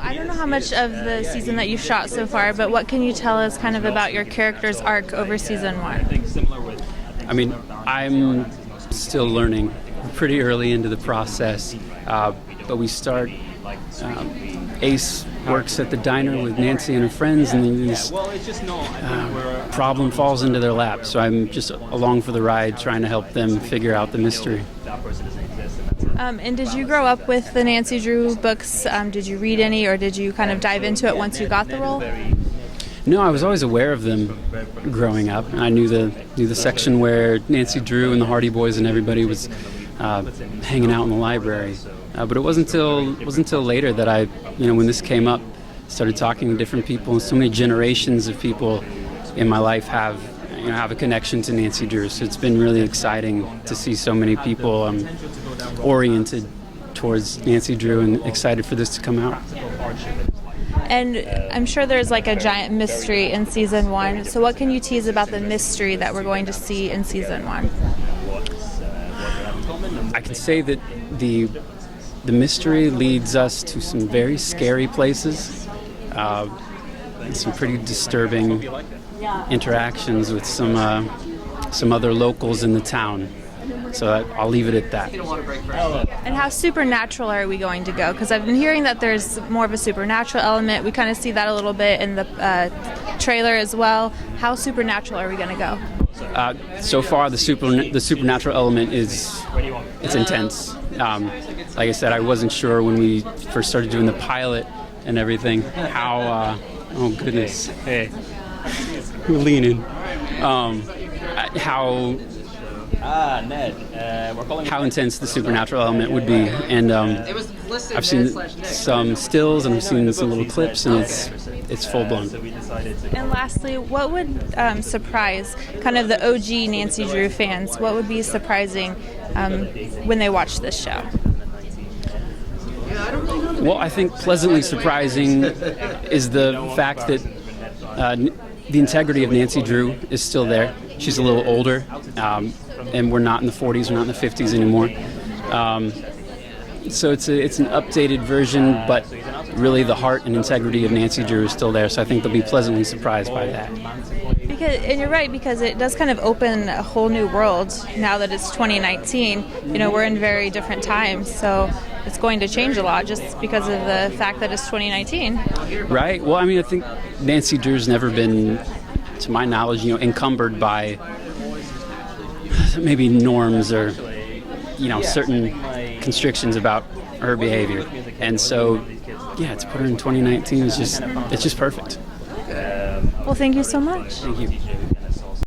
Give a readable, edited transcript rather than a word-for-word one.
I don't know how much of the season that you've shot so far, but what can you tell us kind of about your character's arc over season 1? I mean, I'm still learning. We're pretty early into the process, but we start. Ace works at the diner with Nancy and her friends, and then this problem falls into their lap. So I'm just along for the ride, trying to help them figure out the mystery. And did you grow up with the Nancy Drew books? Did you read any, or did you kind of dive into it once you got the role? No, I was always aware of them growing up. I knew the section where Nancy Drew and the Hardy Boys and everybody was hanging out in the library. But it wasn't until later that I, when this came up, started talking to different people, and so many generations of people in my life have a connection to Nancy Drew. So it's been really exciting to see so many people oriented towards Nancy Drew and excited for this to come out. And I'm sure there's like a giant mystery in season 1. So what can you tease about the mystery that we're going to see in season 1? I can say that the mystery leads us to some very scary places, and some pretty disturbing interactions with some other locals in the town. So I'll leave it at that. And how supernatural are we going to go? Because I've been hearing that there's more of a supernatural element. We kind of see that a little bit in the trailer as well. How supernatural are we going to go? So far, the supernatural element it's intense. Like I said, I wasn't sure when we first started doing the pilot and everything how. Oh goodness! Hey, we're leaning. How intense the supernatural element would be, and I've seen some stills and I've seen some little clips, and it's full blown. And lastly, what would surprise kind of the OG Nancy Drew fans? What would be surprising when they watch this show? Well, I think pleasantly surprising is the fact that the integrity of Nancy Drew is still there. She's a little older, and we're not in the 40s, we're not in the 50s anymore. So it's an updated version, but really the heart and integrity of Nancy Drew is still there. So I think they'll be pleasantly surprised by that. And you're right, because it does kind of open a whole new world now that it's 2019. We're in very different times, so it's going to change a lot just because of the fact that it's 2019. Right. Well, I mean, I think Nancy Drew's never been, to my knowledge, encumbered by maybe norms or, certain constrictions about her behavior. And so, yeah, to put her in 2019 it's just perfect. Well, thank you so much. Thank you.